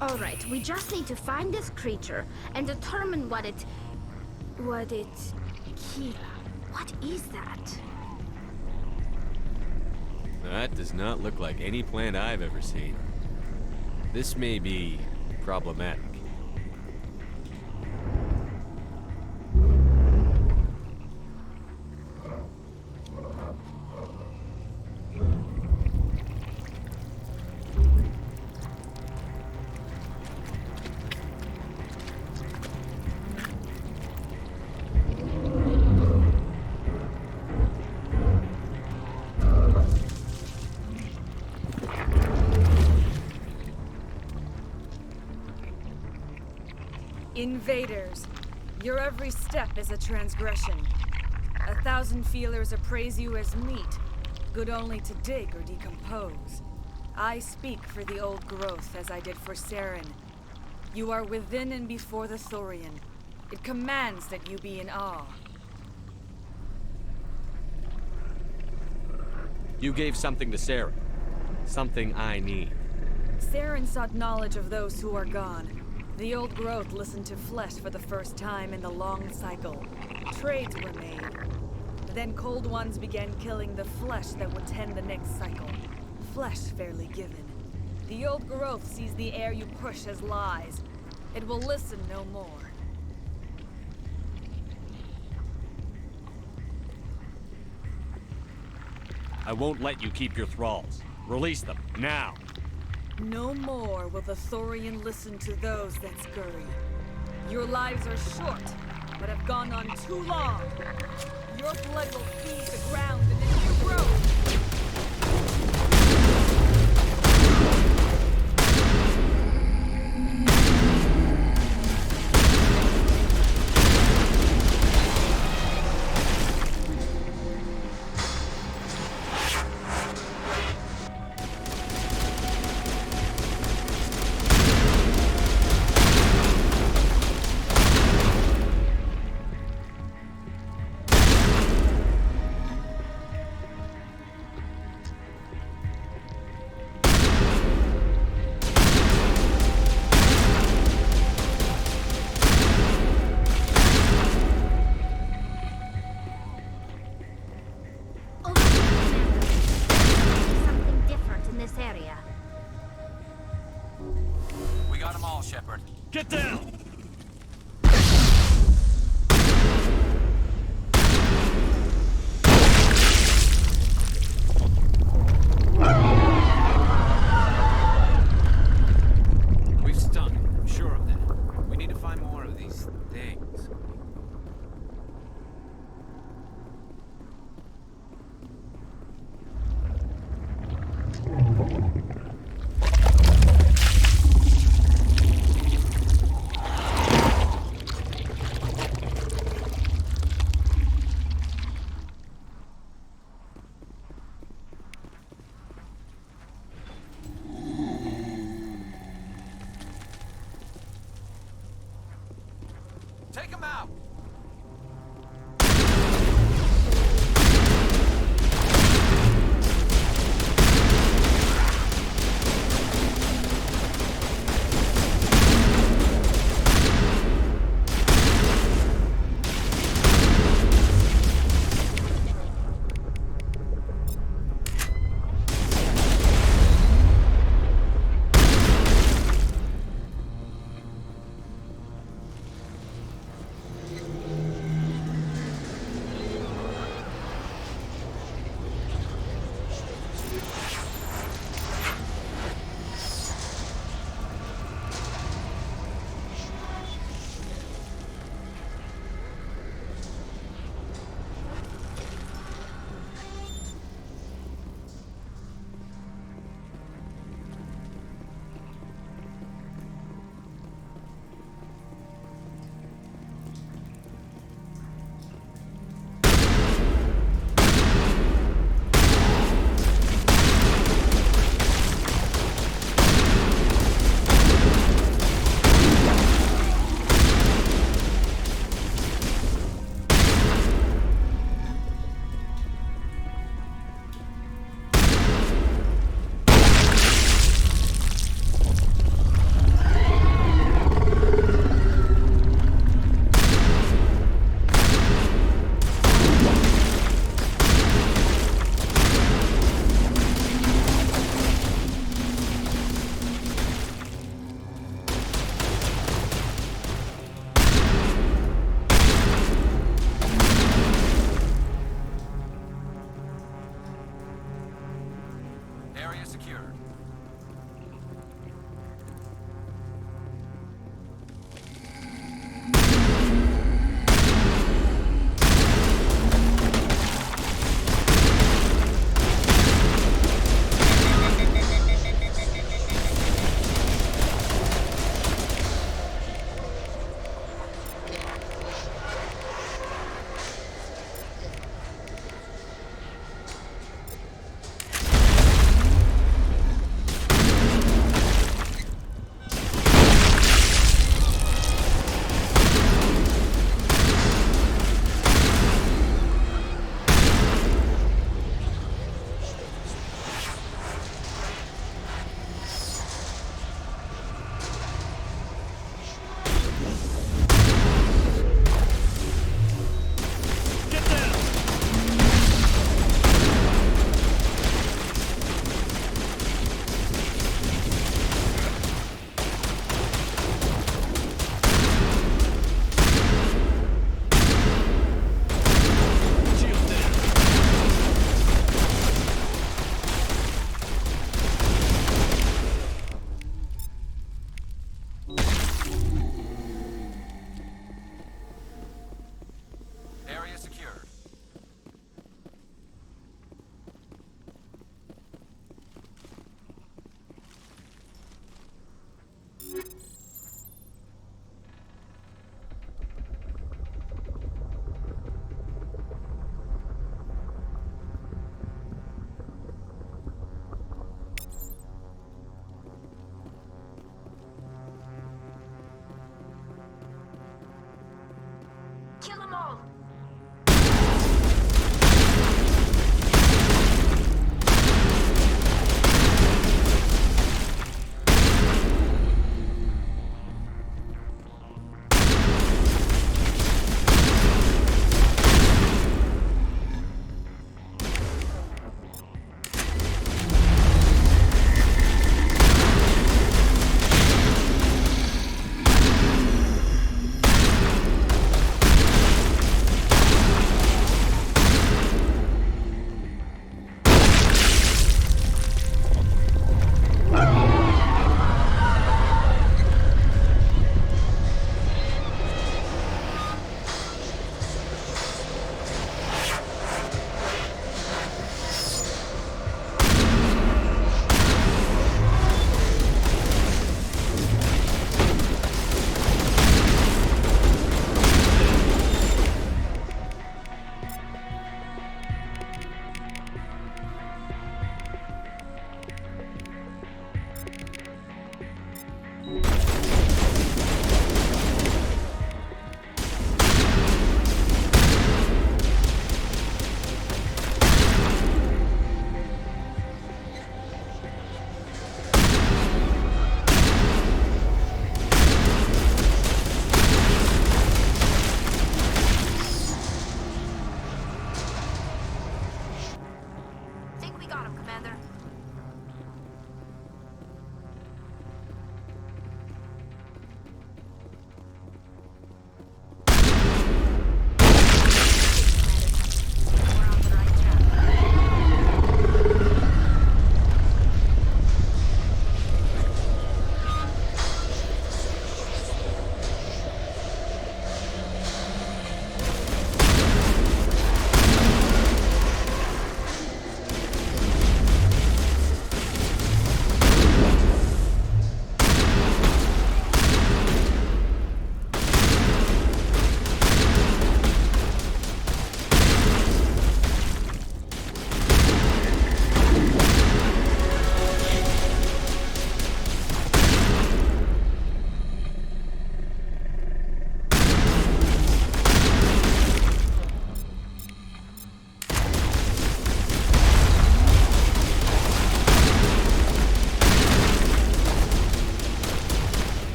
Alright, we just need to find this creature and determine what it... Kira, what is that? That does not look like any plant I've ever seen. This may be problematic. Invaders, your every step is a transgression. 1,000 feelers appraise you as meat, good only to dig or decompose. I speak for the old growth as I did for Saren. You are within and before the Thorian. It commands that you be in awe. You gave something to Sarah. Something I need. Saren sought knowledge of those who are gone. The old growth listened to flesh for the first time in the long cycle. Trades were made. Then cold ones began killing the flesh that would tend the next cycle. Flesh fairly given. The old growth sees the air you push as lies. It will listen no more. I won't let you keep your thralls. Release them, now! No more will the Thorian listen to those that scurry. Your lives are short, but have gone on too long. Your blood will feed the ground and it will grow. Get down! We've stung it, I'm sure of that. We need to find more of these things. Take him out!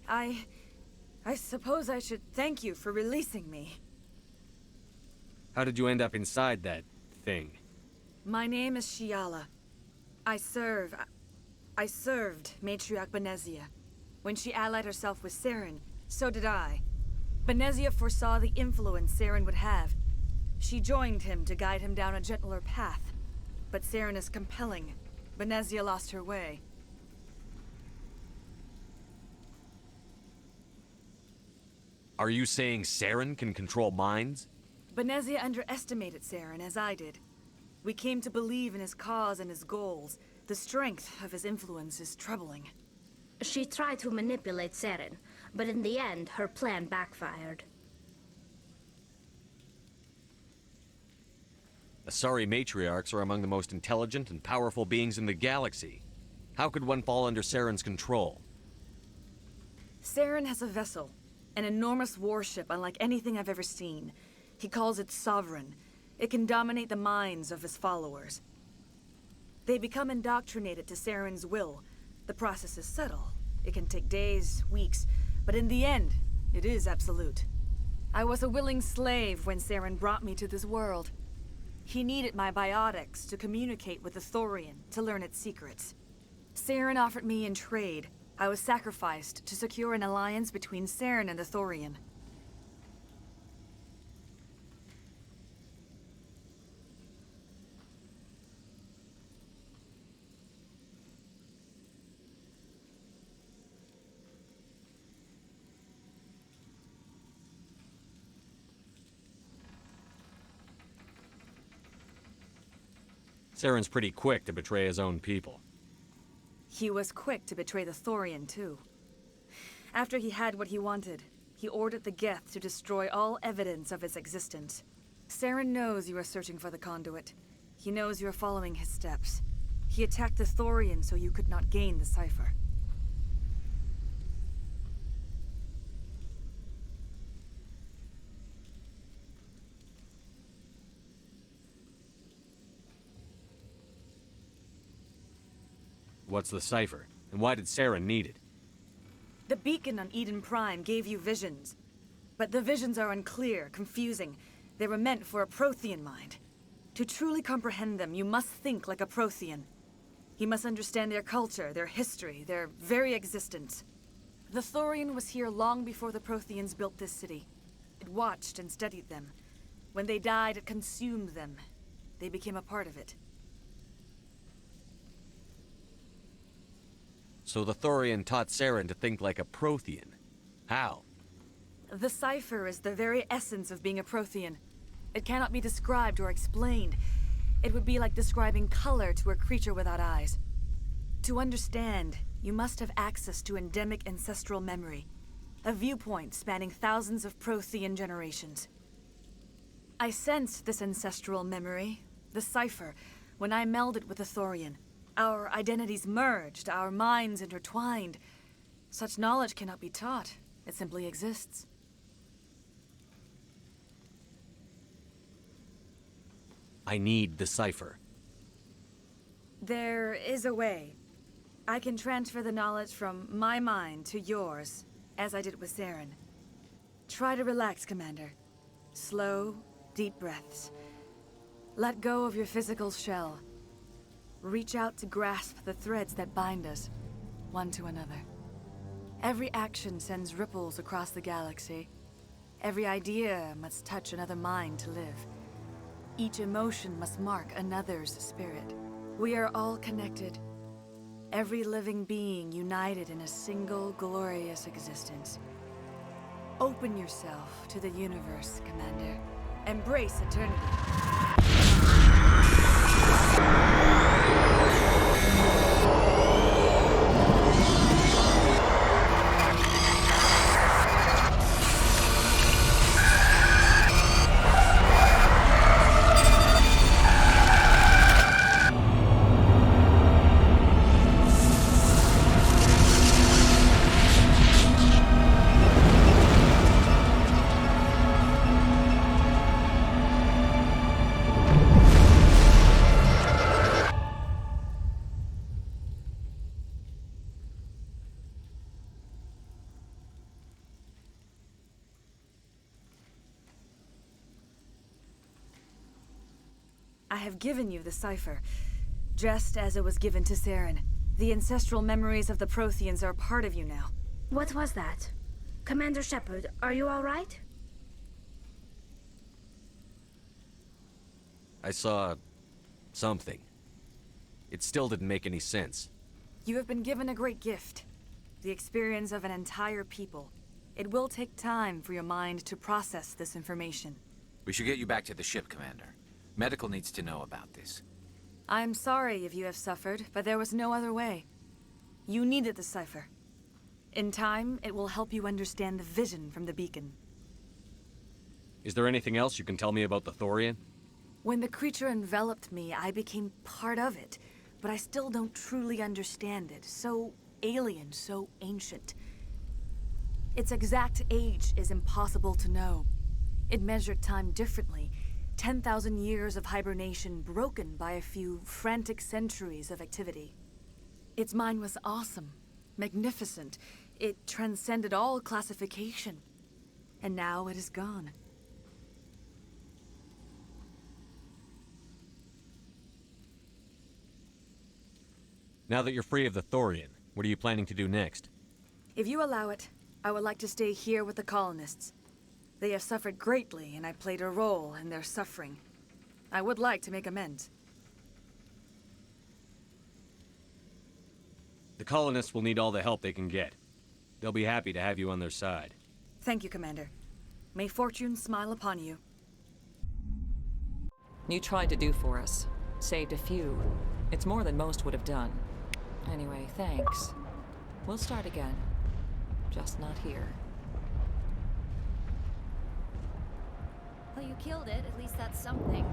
I suppose I should thank you for releasing me. How did you end up inside that thing? My name is Shiala. I served Matriarch Benezia. When she allied herself with Saren, so did I. Benezia foresaw the influence Saren would have. She joined him to guide him down a gentler path. But Saren is compelling. Benezia lost her way. Are you saying Saren can control minds? Benezia underestimated Saren, as I did. We came to believe in his cause and his goals. The strength of his influence is troubling. She tried to manipulate Saren, but in the end, her plan backfired. Asari matriarchs are among the most intelligent and powerful beings in the galaxy. How could one fall under Saren's control? Saren has a vessel, an enormous warship unlike anything I've ever seen. He calls it Sovereign. It can dominate the minds of his followers. They become indoctrinated to Saren's will. The process is subtle. It can take days, weeks, but in the end, it is absolute. I was a willing slave when Saren brought me to this world. He needed my biotics to communicate with the Thorian, to learn its secrets. Saren offered me in trade. I was sacrificed to secure an alliance between Saren and the Thorian. Saren's pretty quick to betray his own people. He was quick to betray the Thorian, too. After he had what he wanted, he ordered the Geth to destroy all evidence of its existence. Saren knows you are searching for the Conduit. He knows you are following his steps. He attacked the Thorian so you could not gain the cipher. What's the cipher? And why did Saren need it? The beacon on Eden Prime gave you visions. But the visions are unclear, confusing. They were meant for a Prothean mind. To truly comprehend them, you must think like a Prothean. You must understand their culture, their history, their very existence. The Thorian was here long before the Protheans built this city. It watched and studied them. When they died, it consumed them. They became a part of it. So the Thorian taught Saren to think like a Prothean. How? The cipher is the very essence of being a Prothean. It cannot be described or explained. It would be like describing color to a creature without eyes. To understand, you must have access to endemic ancestral memory, a viewpoint spanning thousands of Prothean generations. I sensed this ancestral memory, the cipher, when I melded with the Thorian. Our identities merged, our minds intertwined. Such knowledge cannot be taught. It simply exists. I need the cipher. There is a way. I can transfer the knowledge from my mind to yours, as I did with Saren. Try to relax, Commander. Slow, deep breaths. Let go of your physical shell. Reach out to grasp the threads that bind us, one to another. Every action sends ripples across the galaxy. Every idea must touch another mind to live. Each emotion must mark another's spirit. We are all connected. Every living being united in a single glorious existence. Open yourself to the universe, Commander. Embrace eternity. I have given you the cipher, just as it was given to Saren. The ancestral memories of the Protheans are part of you now. What was that? Commander Shepard, are you all right? I saw something. It still didn't make any sense. You have been given a great gift. The experience of an entire people. It will take time for your mind to process this information. We should get you back to the ship, Commander. Medical needs to know about this. I'm sorry if you have suffered, but there was no other way. You needed the cipher. In time, it will help you understand the vision from the beacon. Is there anything else you can tell me about the Thorian? When the creature enveloped me, I became part of it, but I still don't truly understand it. So alien, so ancient. Its exact age is impossible to know. It measured time differently. 10,000 years of hibernation broken by a few frantic centuries of activity. Its mind was awesome, magnificent. It transcended all classification. And now it is gone. Now that you're free of the Thorian, what are you planning to do next? If you allow it, I would like to stay here with the colonists. They have suffered greatly, and I played a role in their suffering. I would like to make amends. The colonists will need all the help they can get. They'll be happy to have you on their side. Thank you, Commander. May fortune smile upon you. You tried to do for us. Saved a few. It's more than most would have done. Anyway, thanks. We'll start again. Just not here. Well, you killed it. At least that's something.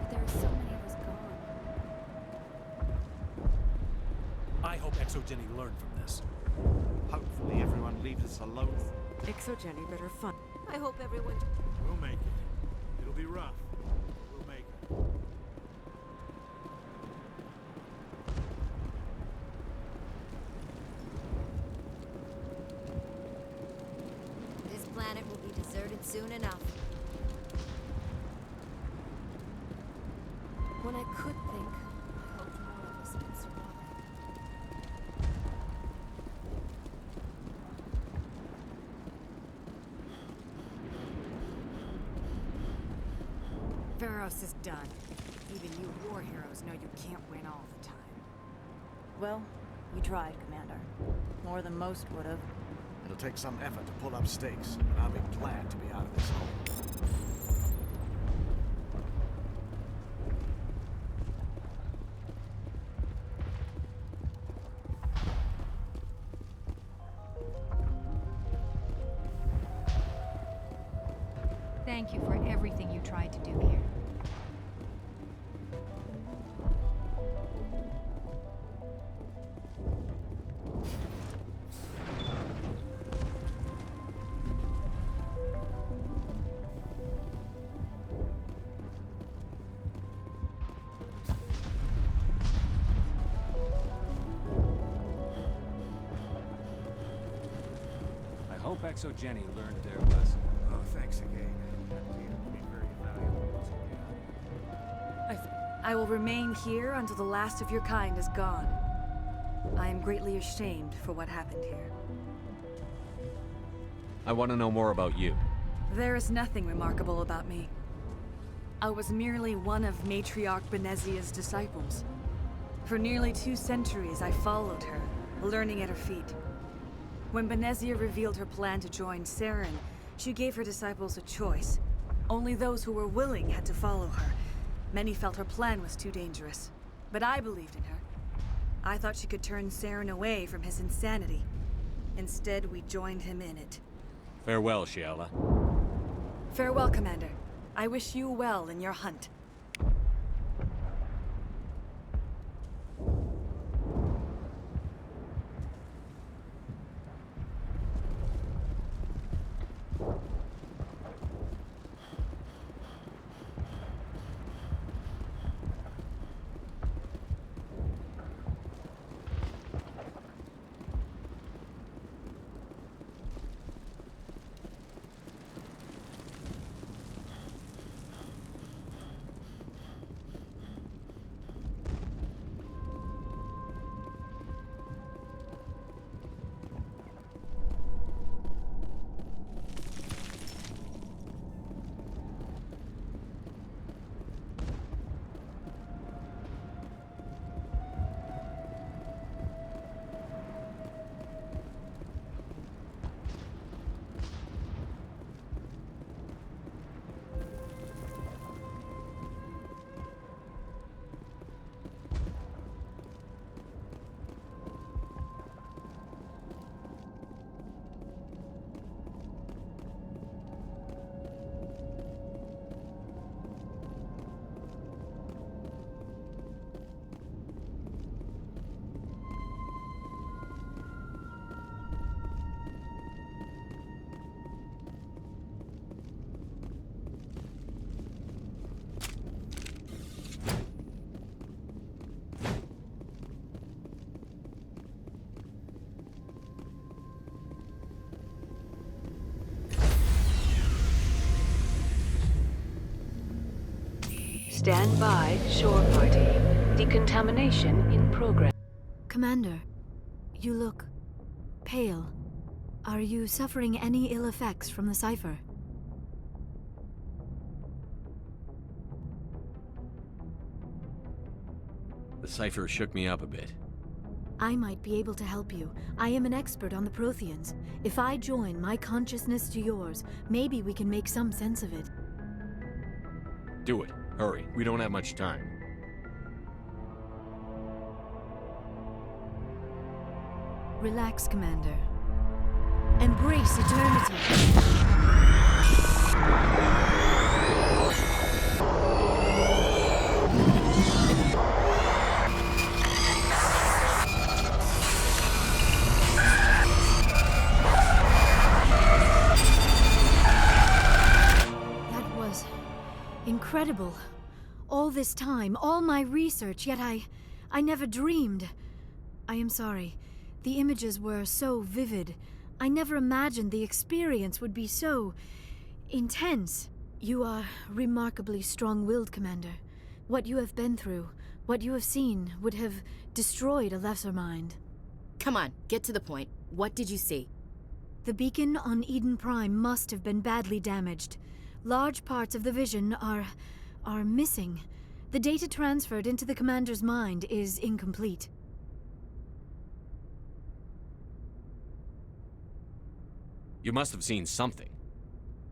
But there are so many of us gone. I hope Exogeny learned from this. Hopefully everyone leaves us alone. Exogeny better fun. I hope everyone... We'll make it. It'll be rough. We'll make it. This planet will be deserted soon enough. When I could think, I hoped more of us would survive. Varos is done. Even you war heroes know you can't win all the time. Well, you tried, Commander. More than most would have. It'll take some effort to pull up stakes, but I'll be glad to be out of this hole. Thank you for everything you tried to do here. I hope Exogeny learned their lesson. Oh, thanks again. It'll be very valuable once we get out of here. I will remain here until the last of your kind is gone. I am greatly ashamed for what happened here. I want to know more about you. There is nothing remarkable about me. I was merely one of Matriarch Benezia's disciples. For nearly 2 centuries, I followed her, learning at her feet. When Benezia revealed her plan to join Saren, she gave her disciples a choice. Only those who were willing had to follow her. Many felt her plan was too dangerous, but I believed in her. I thought she could turn Saren away from his insanity. Instead, we joined him in it. Farewell, Shiala. Farewell, Commander. I wish you well in your hunt. Stand by, shore party. Decontamination in progress. Commander, you look pale. Are you suffering any ill effects from the cipher? The cipher shook me up a bit. I might be able to help you. I am an expert on the Protheans. If I join my consciousness to yours, maybe we can make some sense of it. Do it. Hurry. We don't have much time. Relax, Commander. Embrace eternity. Incredible. All this time, all my research, yet I never dreamed. I am sorry. The images were so vivid. I never imagined the experience would be so intense. You are remarkably strong-willed, Commander. What you have been through, what you have seen, would have destroyed a lesser mind. Come on, get to the point. What did you see? The beacon on Eden Prime must have been badly damaged. Large parts of the vision are missing. The data transferred into the commander's mind is incomplete. You must have seen something.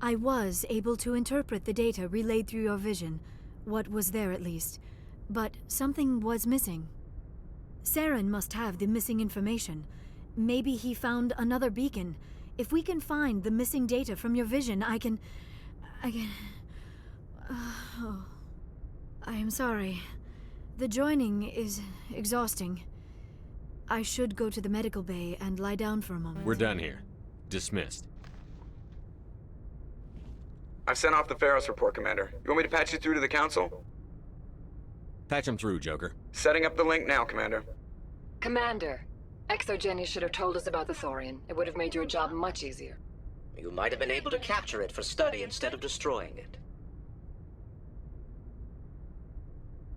I was able to interpret the data relayed through your vision, what was there at least, but something was missing. Saren must have the missing information. Maybe he found another beacon. If we can find the missing data from your vision, I can... I am sorry. The joining is exhausting. I should go to the medical bay and lie down for a moment. We're done here. Dismissed. I've sent off the Pharos report, Commander. You want me to patch you through to the Council? Patch him through, Joker. Setting up the link now, Commander. Commander, ExoGeni should have told us about the Thorian. It would have made your job much easier. You might have been able to capture it for study instead of destroying it.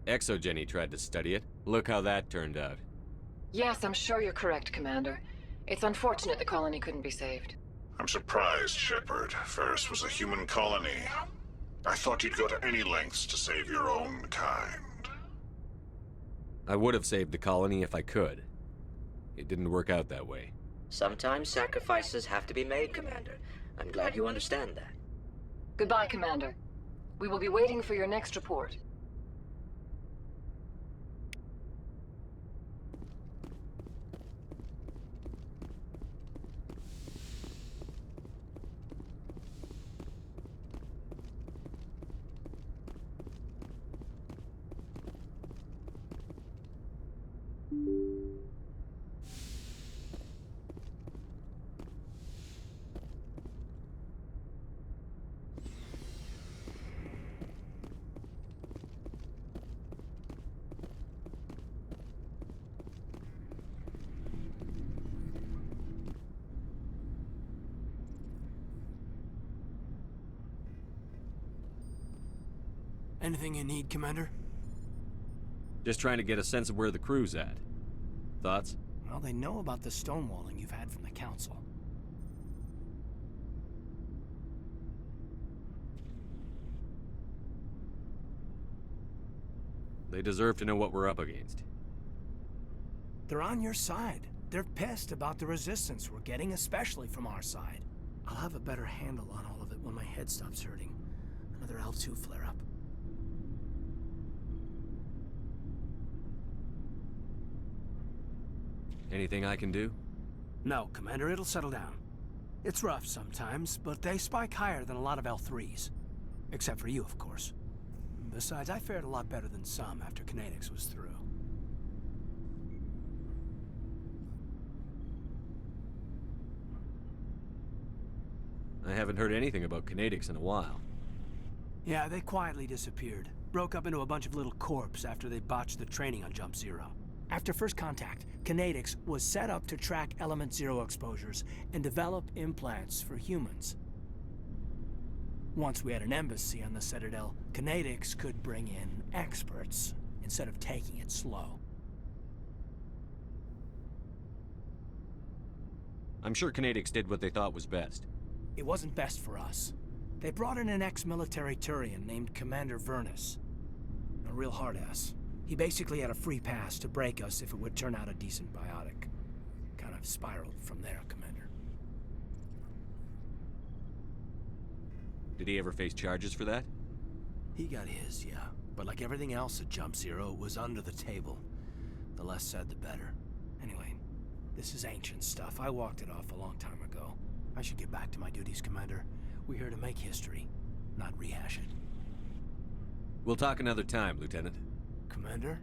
ExoGeni tried to study it. Look how that turned out. Yes, I'm sure you're correct, Commander. It's unfortunate the colony couldn't be saved. I'm surprised, Shepard. Ferris was a human colony. I thought you'd go to any lengths to save your own kind. I would have saved the colony if I could. It didn't work out that way. Sometimes sacrifices have to be made, Commander. I'm glad you understand that. Goodbye, Commander. We will be waiting for your next report. Anything you need, Commander? Just trying to get a sense of where the crew's at. Thoughts? Well, they know about the stonewalling you've had from the Council. They deserve to know what we're up against. They're on your side. They're pissed about the resistance we're getting, especially from our side. I'll have a better handle on all of it when my head stops hurting. Another L2 flare-up. Anything I can do? No, Commander, it'll settle down. It's rough sometimes, but they spike higher than a lot of L3s. Except for you, of course. Besides, I fared a lot better than some after Kinetics was through. I haven't heard anything about Kinetics in a while. Yeah, they quietly disappeared. Broke up into a bunch of little corps after they botched the training on Jump Zero. After first contact, Kinetics was set up to track Element Zero exposures and develop implants for humans. Once we had an embassy on the Citadel, Canadix could bring in experts instead of taking it slow. I'm sure Canadix did what they thought was best. It wasn't best for us. They brought in an ex-military Turian named Commander Vernus. A real hard-ass. He basically had a free pass to break us if it would turn out a decent biotic. Kind of spiraled from there, Commander. Did he ever face charges for that? He got his, yeah. But like everything else at Jump Zero, it was under the table. The less said, the better. Anyway, this is ancient stuff. I walked it off a long time ago. I should get back to my duties, Commander. We're here to make history, not rehash it. We'll talk another time, Lieutenant. Commander?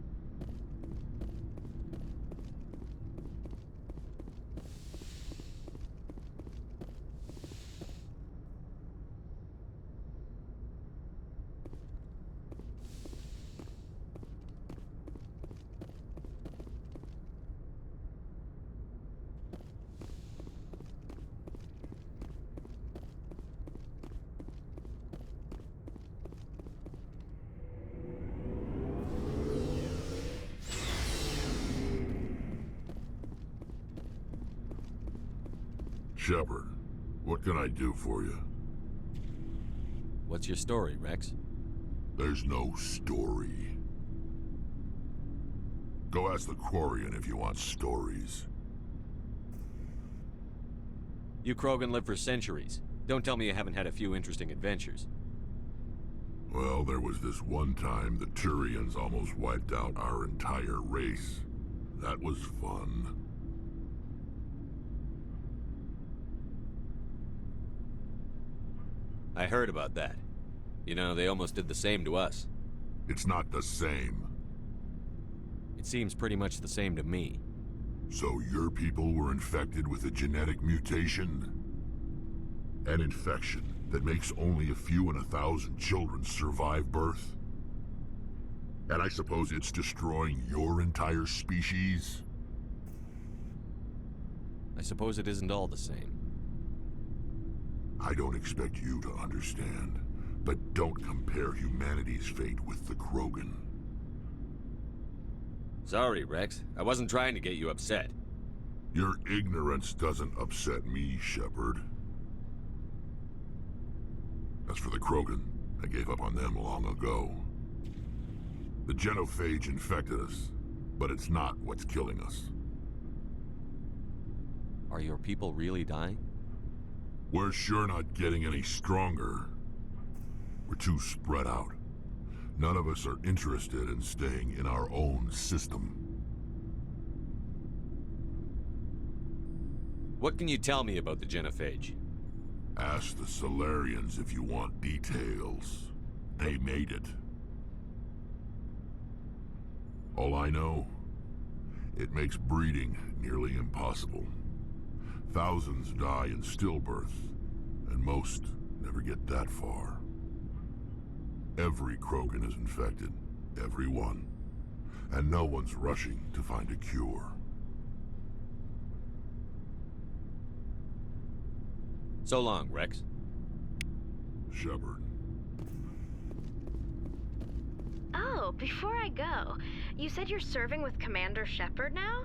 Shepard, what can I do for you? What's your story, Rex? There's no story. Go ask the Quarian if you want stories. You Krogan live for centuries. Don't tell me you haven't had a few interesting adventures. Well, there was this one time the Turians almost wiped out our entire race. That was fun. I heard about that. You know, they almost did the same to us. It's not the same. It seems pretty much the same to me. So your people were infected with a genetic mutation? An infection that makes only a few in 1,000 children survive birth? And I suppose it's destroying your entire species? I suppose it isn't all the same. I don't expect you to understand, but don't compare humanity's fate with the Krogan. Sorry, Rex. I wasn't trying to get you upset. Your ignorance doesn't upset me, Shepard. As for the Krogan, I gave up on them long ago. The genophage infected us, but it's not what's killing us. Are your people really dying? We're sure not getting any stronger. We're too spread out. None of us are interested in staying in our own system. What can you tell me about the genophage? Ask the Solarians if you want details. They made it. All I know, it makes breeding nearly impossible. Thousands die in stillbirth, and most never get that far. Every Krogan is infected, every one, and no one's rushing to find a cure. So long, Rex. Shepard. Oh, before I go, you said you're serving with Commander Shepard now?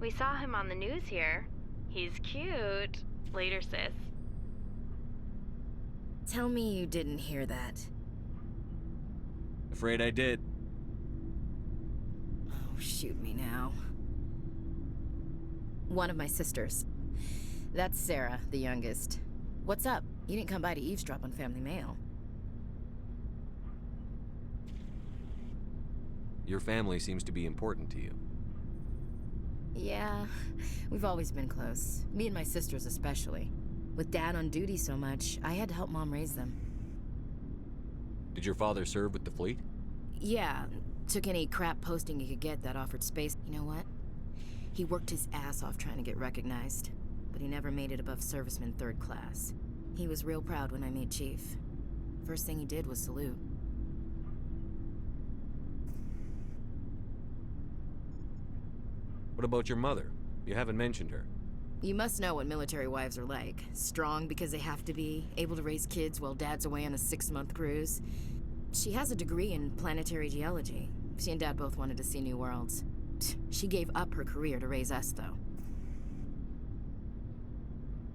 We saw him on the news here. He's cute. Later, sis. Tell me you didn't hear that. Afraid I did. Oh, shoot me now. One of my sisters. That's Sarah, the youngest. What's up? You didn't come by to eavesdrop on family mail. Your family seems to be important to you. Yeah, we've always been close. Me and my sisters especially. With Dad on duty so much, I had to help Mom raise them. Did your father serve with the fleet? Yeah, took any crap posting he could get that offered space. You know what? He worked his ass off trying to get recognized, but he never made it above serviceman 3rd class. He was real proud when I made chief. First thing he did was salute. What about your mother? You haven't mentioned her. You must know what military wives are like. Strong because they have to be, able to raise kids while dad's away on a 6-month cruise. She has a degree in planetary geology. She and Dad both wanted to see new worlds. She gave up her career to raise us, though.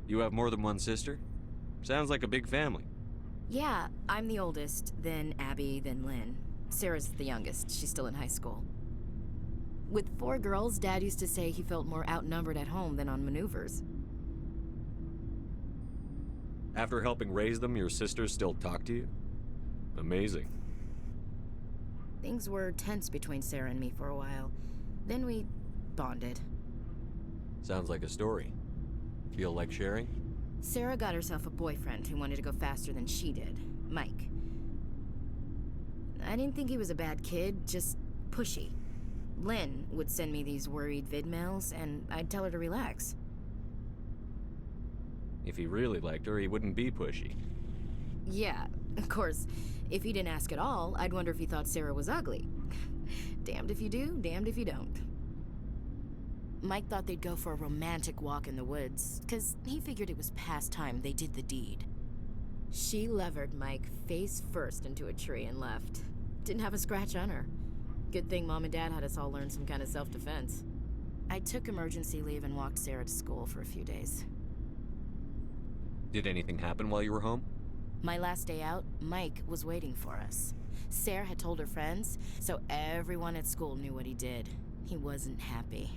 You have more than one sister? Sounds like a big family. Yeah, I'm the oldest, then Abby, then Lynn. Sarah's the youngest. She's still in high school. With 4 girls, Dad used to say he felt more outnumbered at home than on maneuvers. After helping raise them, your sisters still talk to you? Amazing. Things were tense between Sarah and me for a while. Then we bonded. Sounds like a story. Feel like sharing? Sarah got herself a boyfriend who wanted to go faster than she did, Mike. I didn't think he was a bad kid, just pushy. Lynn would send me these worried vid mails, and I'd tell her to relax. If he really liked her, he wouldn't be pushy. Yeah, of course, if he didn't ask at all, I'd wonder if he thought Sarah was ugly. Damned if you do, damned if you don't. Mike thought they'd go for a romantic walk in the woods, because he figured it was past time they did the deed. She levered Mike face first into a tree and left. Didn't have a scratch on her. Good thing Mom and Dad had us all learn some kind of self-defense. I took emergency leave and walked Sarah to school for a few days. Did anything happen while you were home? My last day out, Mike was waiting for us. Sarah had told her friends, so everyone at school knew what he did. He wasn't happy.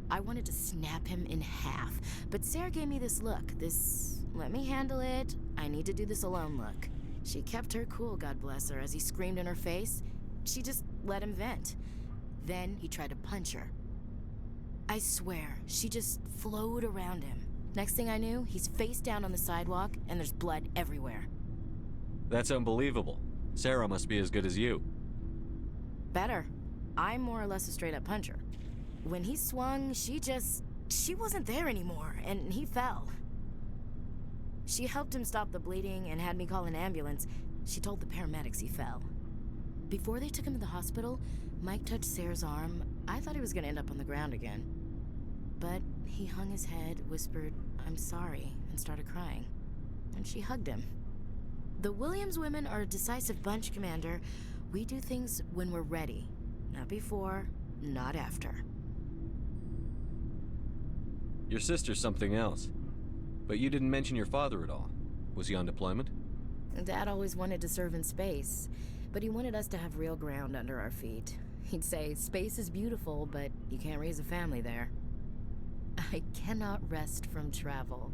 I wanted to snap him in half, but Sarah gave me this look, this let me handle it, I need to do this alone look. She kept her cool, God bless her, as he screamed in her face. She just let him vent. Then he tried to punch her. I swear, she just flowed around him. Next thing I knew, he's face down on the sidewalk, and there's blood everywhere. That's unbelievable. Sarah must be as good as you. Better. I'm more or less a straight-up puncher. When he swung, she wasn't there anymore, and he fell. She helped him stop the bleeding and had me call an ambulance. She told the paramedics he fell. Before they took him to the hospital, Mike touched Sarah's arm. I thought he was gonna end up on the ground again. But he hung his head, whispered, "I'm sorry," and started crying. And she hugged him. The Williams women are a decisive bunch, Commander. We do things when we're ready. Not before, not after. Your sister's something else. But you didn't mention your father at all. Was he on deployment? Dad always wanted to serve in space, but he wanted us to have real ground under our feet. He'd say, space is beautiful, but you can't raise a family there. I cannot rest from travel.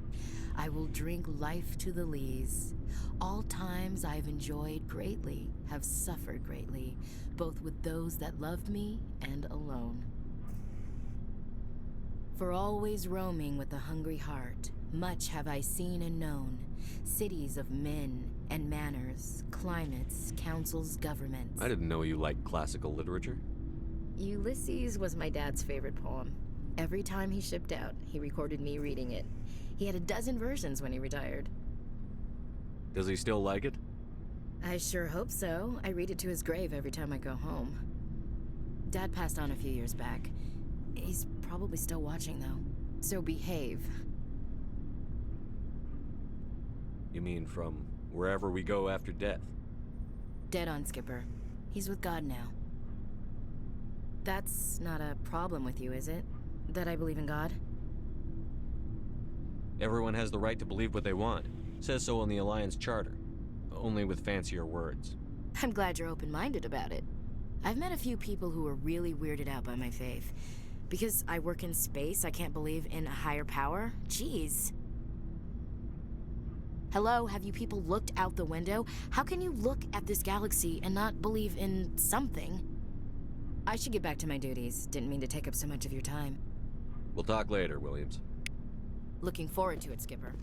I will drink life to the lees. All times I've enjoyed greatly, have suffered greatly, both with those that loved me and alone. For always roaming with a hungry heart, much have I seen and known. Cities of men and manners, climates, councils, governments. I didn't know you liked classical literature. Ulysses was my dad's favorite poem. Every time he shipped out, he recorded me reading it. He had a dozen versions when he retired. Does he still like it? I sure hope so. I read it to his grave every time I go home. Dad passed on a few years back. He's probably still watching, though. So behave. You mean from wherever we go after death? Dead on, Skipper. He's with God now. That's not a problem with you, is it? That I believe in God? Everyone has the right to believe what they want. Says so in the Alliance Charter. Only with fancier words. I'm glad you're open-minded about it. I've met a few people who are really weirded out by my faith. Because I work in space, I can't believe in a higher power? Jeez. Hello, have you people looked out the window? How can you look at this galaxy and not believe in something? I should get back to my duties. Didn't mean to take up so much of your time. We'll talk later, Williams. Looking forward to it, Skipper.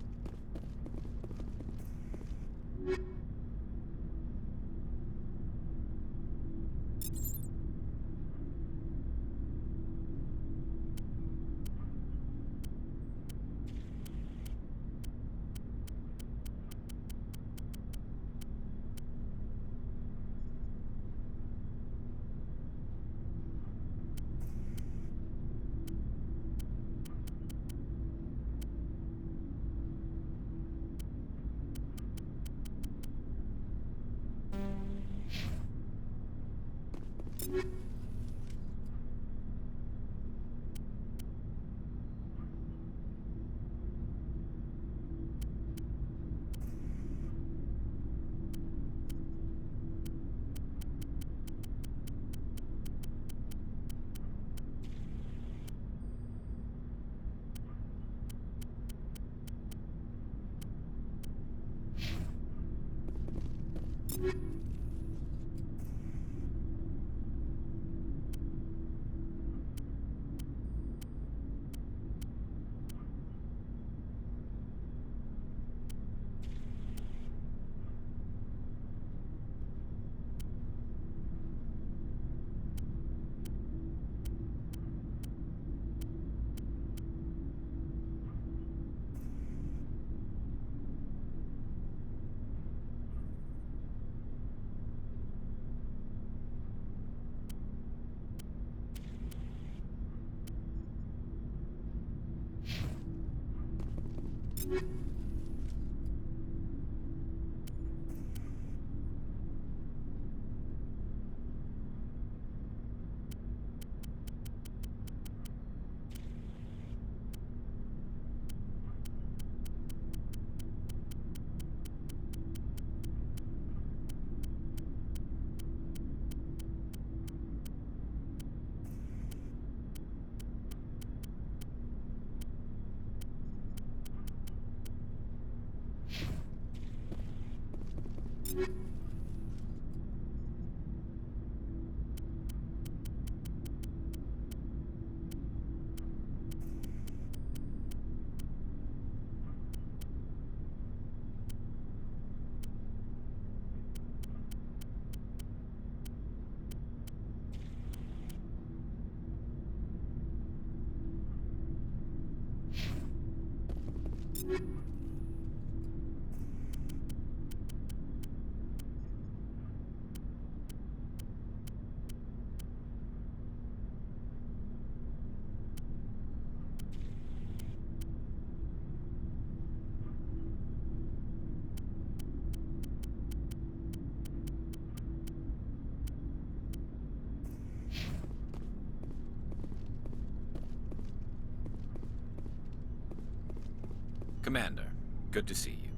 Commander, good to see you.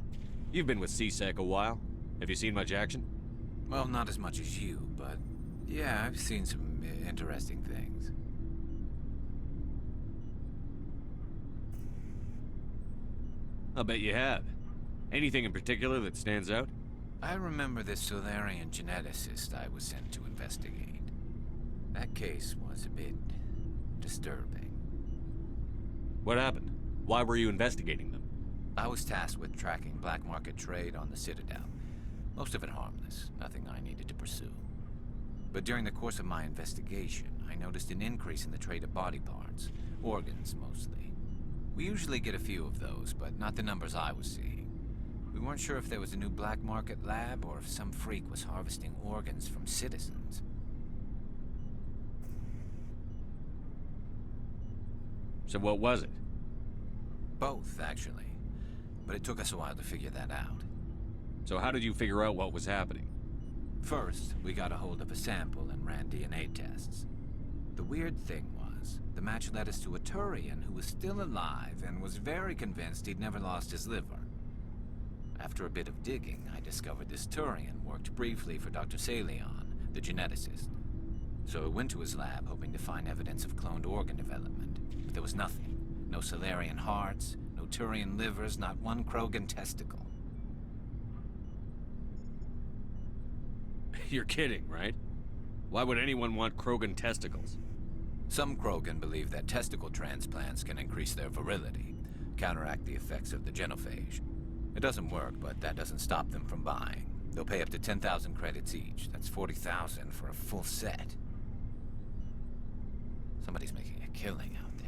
You've been with CSEC a while. Have you seen much action? Well, not as much as you, but yeah, I've seen some interesting things. I'll bet you have. Anything in particular that stands out? I remember this Solarian geneticist I was sent to investigate. That case was a bit disturbing. What happened? Why were you investigating them? I was tasked with tracking black market trade on the Citadel. Most of it harmless, nothing I needed to pursue. But during the course of my investigation, I noticed an increase in the trade of body parts, organs mostly. We usually get a few of those, but not the numbers I was seeing. We weren't sure if there was a new black market lab or if some freak was harvesting organs from citizens. So what was it? Both, actually. But it took us a while to figure that out. So how did you figure out what was happening? First, we got a hold of a sample and ran DNA tests. The weird thing was, the match led us to a Turian who was still alive and was very convinced he'd never lost his liver. After a bit of digging, I discovered this Turian worked briefly for Dr. Salion, the geneticist. So I went to his lab hoping to find evidence of cloned organ development, but there was nothing. No Solarian hearts, no Turian livers, not one Krogan testicle. You're kidding, right? Why would anyone want Krogan testicles? Some Krogan believe that testicle transplants can increase their virility, counteract the effects of the genophage. It doesn't work, but that doesn't stop them from buying. They'll pay up to 10,000 credits each. That's 40,000 for a full set. Somebody's making a killing out there.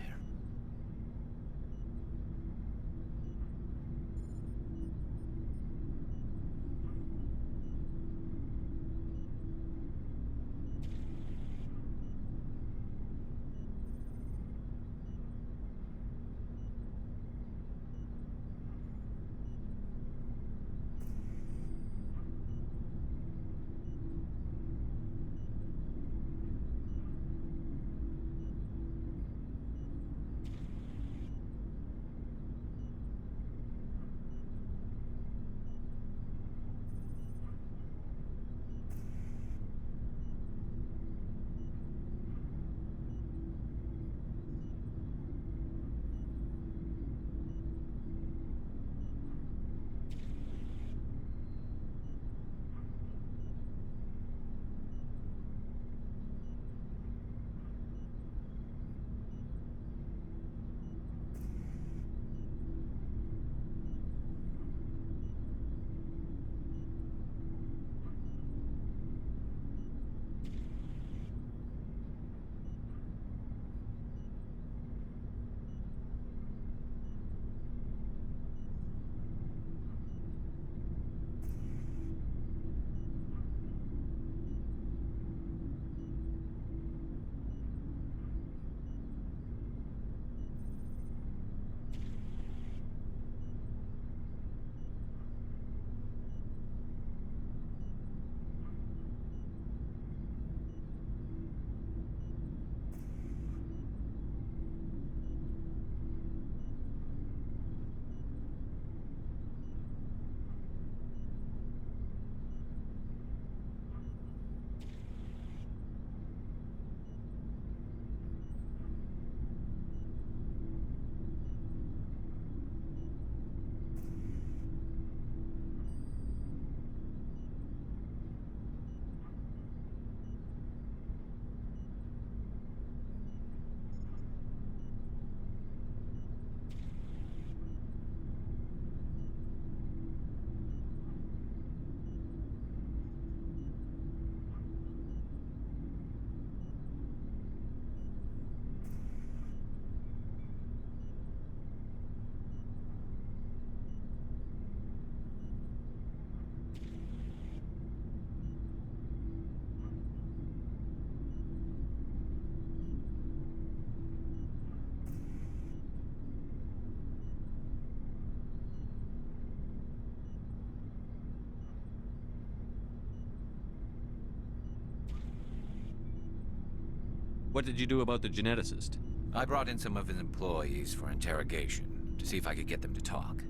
What did you do about the geneticist? I brought in some of his employees for interrogation, to see if I could get them to talk.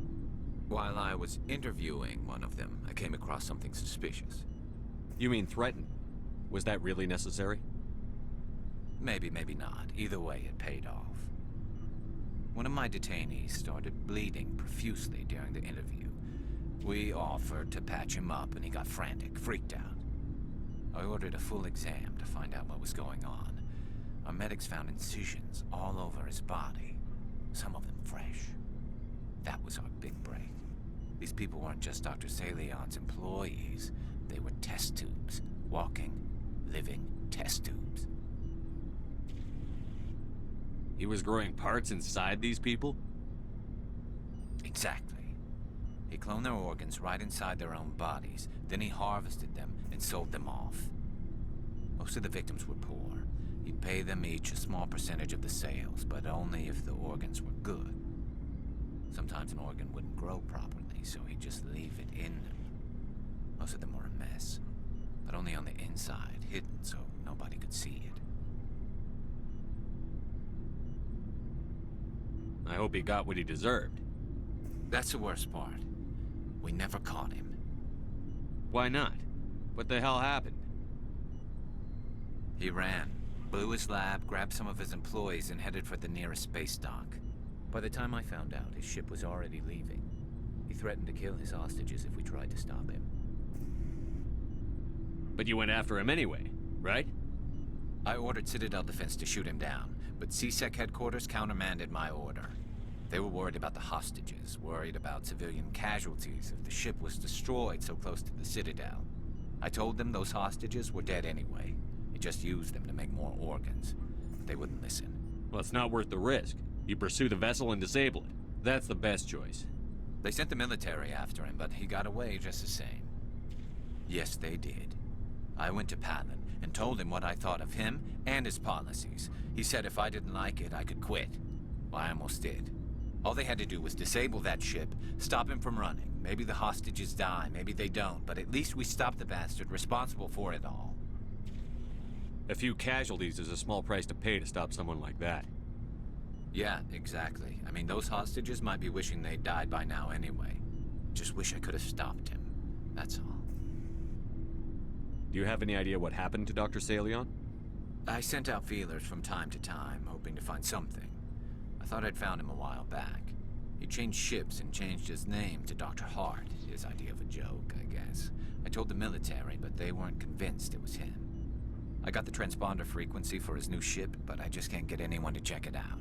While I was interviewing one of them, I came across something suspicious. You mean threatened? Was that really necessary? Maybe, maybe not. Either way, it paid off. One of my detainees started bleeding profusely during the interview. We offered to patch him up, and he got frantic, freaked out. I ordered a full exam to find out what was going on. Our medics found incisions all over his body, some of them fresh. That was our big break. These people weren't just Dr. Salion's employees. They were test tubes. Walking, living test tubes. He was growing parts inside these people? Exactly. He cloned their organs right inside their own bodies. Then he harvested them and sold them off. Most of the victims were poor. He'd pay them each a small percentage of the sales, but only if the organs were good. Sometimes an organ wouldn't grow properly, so he'd just leave it in them. Most of them were a mess, but only on the inside, hidden so nobody could see it. I hope he got what he deserved. That's the worst part. We never caught him. Why not? What the hell happened? He ran, blew his lab, grabbed some of his employees, and headed for the nearest space dock. By the time I found out, his ship was already leaving. He threatened to kill his hostages if we tried to stop him. But you went after him anyway, right? I ordered Citadel Defense to shoot him down, but CSEC headquarters countermanded my order. They were worried about the hostages, worried about civilian casualties if the ship was destroyed so close to the Citadel. I told them those hostages were dead anyway. He just used them to make more organs. But they wouldn't listen. Well, it's not worth the risk. You pursue the vessel and disable it. That's the best choice. They sent the military after him, but he got away just the same. Yes, they did. I went to Patlin and told him what I thought of him and his policies. He said if I didn't like it, I could quit. Well, I almost did. All they had to do was disable that ship, stop him from running. Maybe the hostages die, maybe they don't, but at least we stopped the bastard responsible for it all. A few casualties is a small price to pay to stop someone like that. Yeah, exactly. I mean, those hostages might be wishing they'd died by now anyway. Just wish I could have stopped him. That's all. Do you have any idea what happened to Dr. Salion? I sent out feelers from time to time, hoping to find something. I thought I'd found him a while back. He changed ships and changed his name to Dr. Hart, his idea of a joke, I guess. I told the military, but they weren't convinced it was him. I got the transponder frequency for his new ship, but I just can't get anyone to check it out.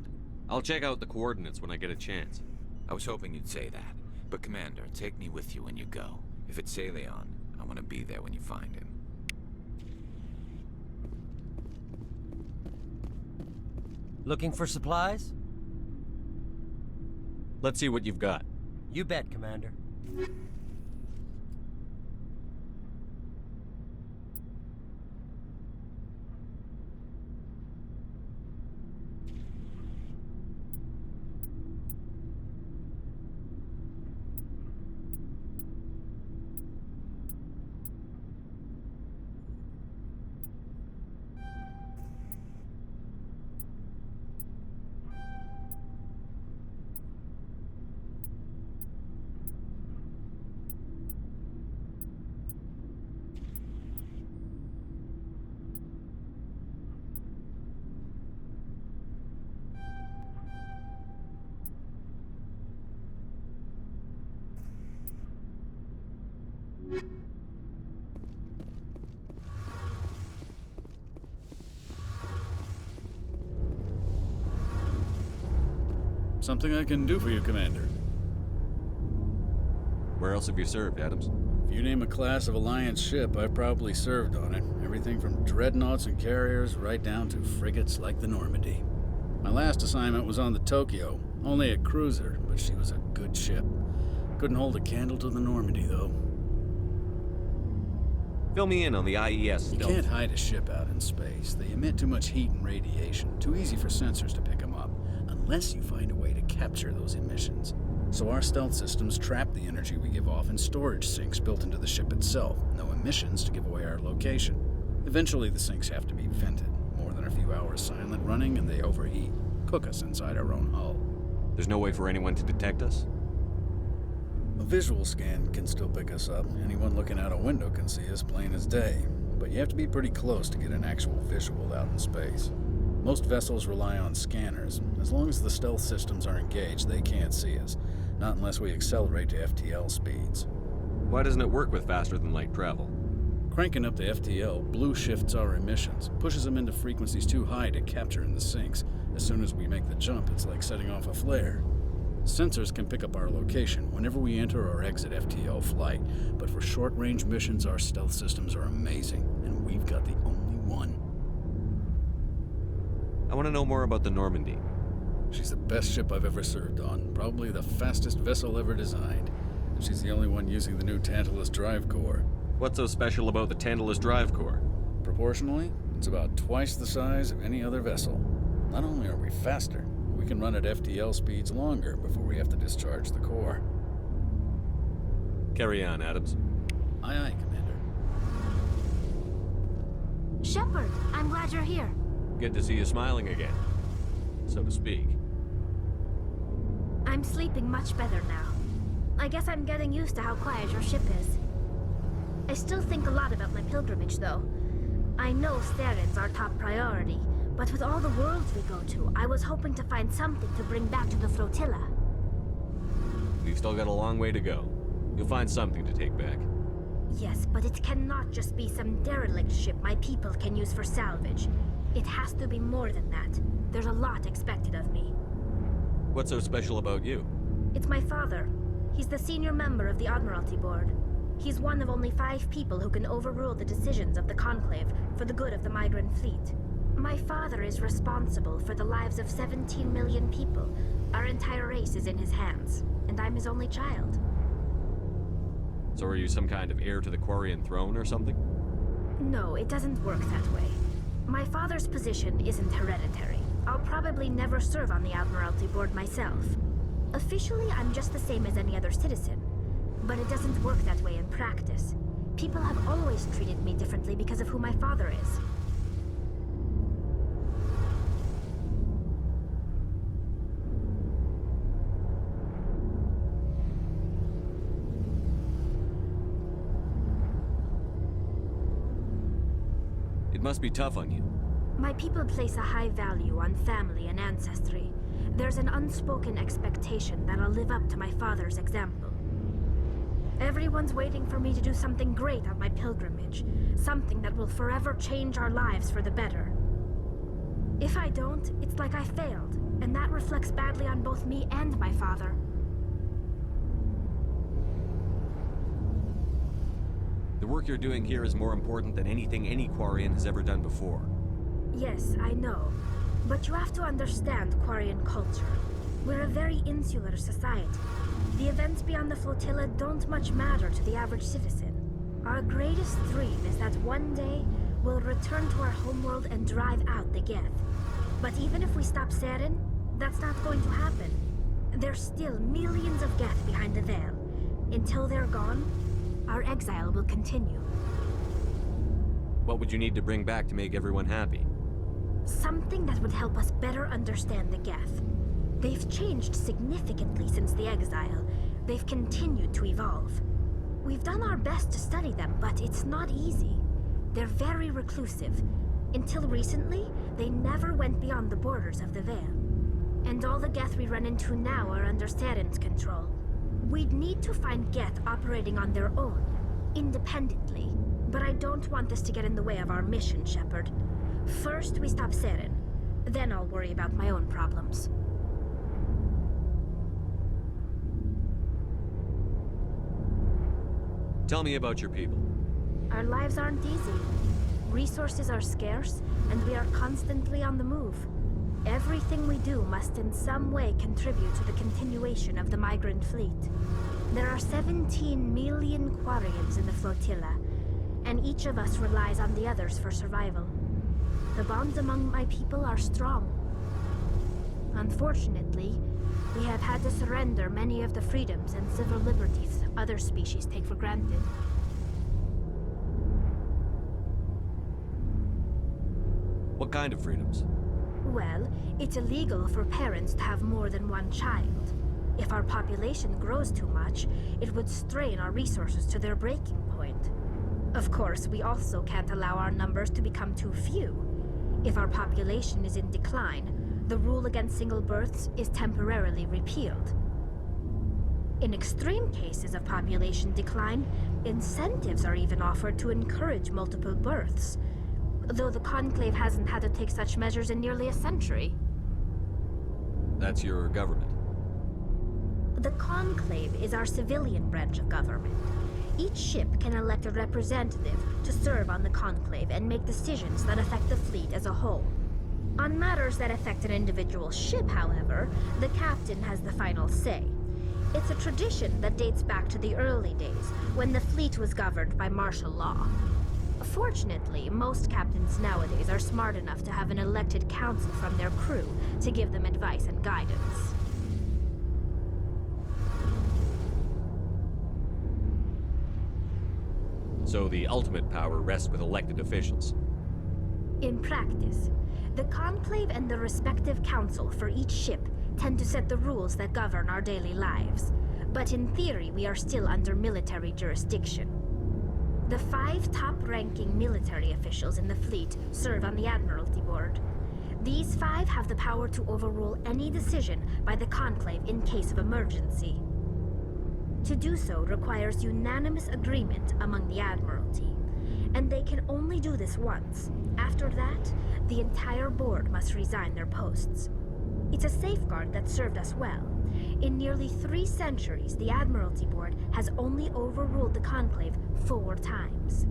I'll check out the coordinates when I get a chance. I was hoping you'd say that. But Commander, take me with you when you go. If it's Salion, I want to be there when you find him. Looking for supplies? Let's see what you've got. You bet, Commander. Something I can do for you, Commander. Where else have you served, Adams? If you name a class of Alliance ship, I've probably served on it. Everything from dreadnoughts and carriers right down to frigates like the Normandy. My last assignment was on the Tokyo, only a cruiser, but she was a good ship. Couldn't hold a candle to the Normandy, though. Fill me in on the IES You stealth. can't hide a ship out in space. They emit too much heat and radiation. Too easy for sensors to pick them up, unless you find a way to capture those emissions. So our stealth systems trap the energy we give off in storage sinks built into the ship itself. No emissions to give away our location. Eventually the sinks have to be vented. More than a few 2 hours silent running and they overheat. Cook us inside our own hull. There's no way for anyone to detect us? A visual scan can still pick us up. Anyone looking out a window can see us plain as day. But you have to be pretty close to get an actual visual out in space. Most vessels rely on scanners. As long as the stealth systems are engaged, they can't see us. Not unless we accelerate to FTL speeds. Why doesn't it work with faster-than-light travel? Cranking up to FTL blue shifts our emissions, pushes them into frequencies too high to capture in the sinks. As soon as we make the jump, it's like setting off a flare. Sensors can pick up our location whenever we enter or exit FTL flight, but for short-range missions, our stealth systems are amazing, and we've got the only one. I want to know more about the Normandy. She's the best ship I've ever served on, probably the fastest vessel ever designed. And she's the only one using the new Tantalus drive core. What's so special about the Tantalus drive core? Proportionally, it's about twice the size of any other vessel. Not only are we faster, we can run at FTL speeds longer before we have to discharge the core. Carry on, Adams. Aye, aye, Commander. Shepard, I'm glad you're here. Good to see you smiling again, so to speak. I'm sleeping much better now. I guess I'm getting used to how quiet your ship is. I still think a lot about my pilgrimage, though. I know Saren's our top priority, but with all the worlds we go to, I was hoping to find something to bring back to the flotilla. We've still got a long way to go. You'll find something to take back. Yes, but it cannot just be some derelict ship my people can use for salvage. It has to be more than that. There's a lot expected of me. What's so special about you? It's my father. He's the senior member of the Admiralty Board. He's one of only 5 people who can overrule the decisions of the Conclave for the good of the migrant fleet. My father is responsible for the lives of 17 million people. Our entire race is in his hands, and I'm his only child. So are you some kind of heir to the Quarian throne or something? No, it doesn't work that way. My father's position isn't hereditary. I'll probably never serve on the Admiralty Board myself. Officially, I'm just the same as any other citizen. But it doesn't work that way in practice. People have always treated me differently because of who my father is. It must be tough on you. My people place a high value on family and ancestry. There's an unspoken expectation that I'll live up to my father's example. Everyone's waiting for me to do something great on my pilgrimage. Something that will forever change our lives for the better. If I don't, it's like I failed, and that reflects badly on both me and my father. The work you're doing here is more important than anything any Quarian has ever done before. Yes, I know. But you have to understand Quarian culture. We're a very insular society. The events beyond the flotilla don't much matter to the average citizen. Our greatest dream is that one day we'll return to our homeworld and drive out the Geth. But even if we stop Saren, that's not going to happen. There's still millions of Geth behind the veil. Until they're gone, our exile will continue. What would you need to bring back to make everyone happy? Something that would help us better understand the Geth. They've changed significantly since the exile. They've continued to evolve. We've done our best to study them, but it's not easy. They're very reclusive. Until recently, they never went beyond the borders of the Veil. And all the Geth we run into now are under Saren's control. We'd need to find Geth operating on their own, independently. But I don't want this to get in the way of our mission, Shepard. First, we stop Saren. Then I'll worry about my own problems. Tell me about your people. Our lives aren't easy. Resources are scarce, and we are constantly on the move. Everything we do must in some way contribute to the continuation of the migrant fleet. There are 17 million Quarians in the flotilla, and each of us relies on the others for survival. The bonds among my people are strong. Unfortunately, we have had to surrender many of the freedoms and civil liberties other species take for granted. What kind of freedoms? Well, it's illegal for parents to have more than one child. If our population grows too much, it would strain our resources to their breaking point. Of course, we also can't allow our numbers to become too few. If our population is in decline, the rule against single births is temporarily repealed. In extreme cases of population decline, incentives are even offered to encourage multiple births, though the Conclave hasn't had to take such measures in nearly a century. That's your government? The Conclave is our civilian branch of government. Each ship can elect a representative to serve on the Conclave and make decisions that affect the fleet as a whole. On matters that affect an individual ship, however, the captain has the final say. It's a tradition that dates back to the early days, when the fleet was governed by martial law. Fortunately, most captains nowadays are smart enough to have an elected council from their crew to give them advice and guidance. So the ultimate power rests with elected officials. In practice, the Conclave and the respective council for each ship tend to set the rules that govern our daily lives. But in theory, we are still under military jurisdiction. The 5 top-ranking military officials in the fleet serve on the Admiralty Board. These 5 have the power to overrule any decision by the Conclave in case of emergency. To do so requires unanimous agreement among the Admiralty, and they can only do this once. After that, the entire board must resign their posts. It's a safeguard that served us well. In nearly 3 centuries, the Admiralty Board has only overruled the Conclave 4 times.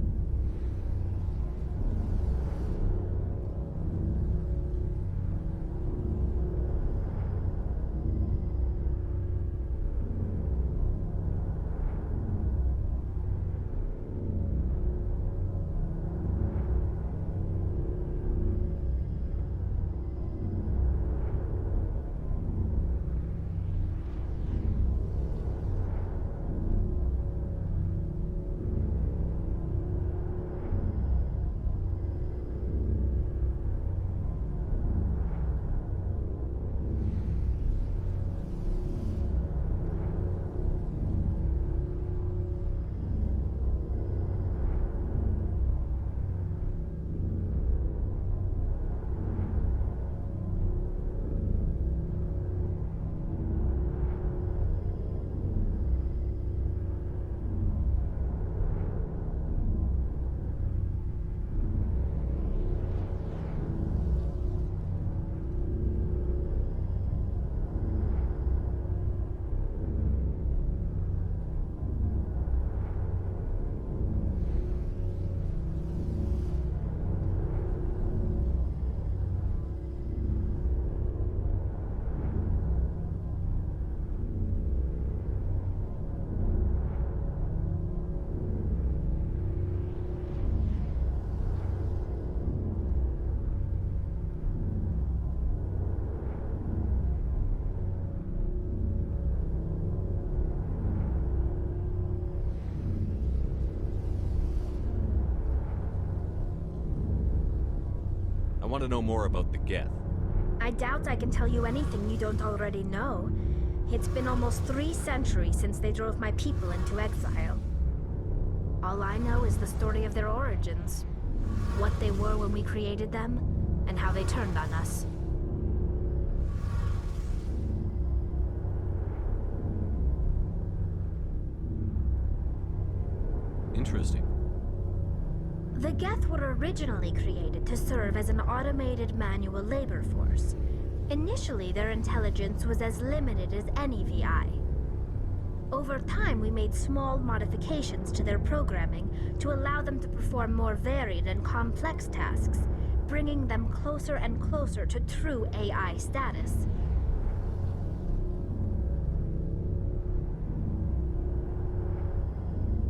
I want to know more about the Geth. I doubt I can tell you anything you don't already know. It's been almost 3 centuries since they drove my people into exile. All I know is the story of their origins. What they were when we created them, and how they turned on us. Interesting. The Geth were originally created to serve as an automated manual labor force. Initially, their intelligence was as limited as any VI. Over time, we made small modifications to their programming to allow them to perform more varied and complex tasks, bringing them closer and closer to true AI status.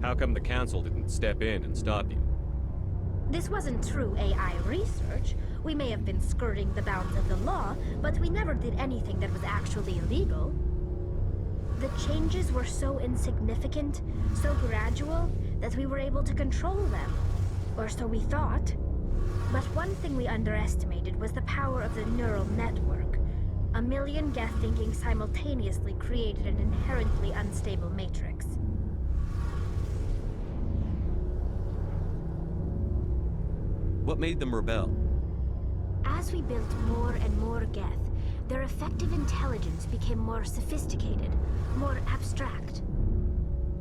How come the Council didn't step in and stop you? This wasn't true AI research. We may have been skirting the bounds of the law, but we never did anything that was actually illegal. The changes were so insignificant, so gradual, that we were able to control them. Or so we thought. But one thing we underestimated was the power of the neural network. A million Geth thinking simultaneously created an inherently unstable matrix. What made them rebel? As we built more and more Geth, their effective intelligence became more sophisticated, more abstract.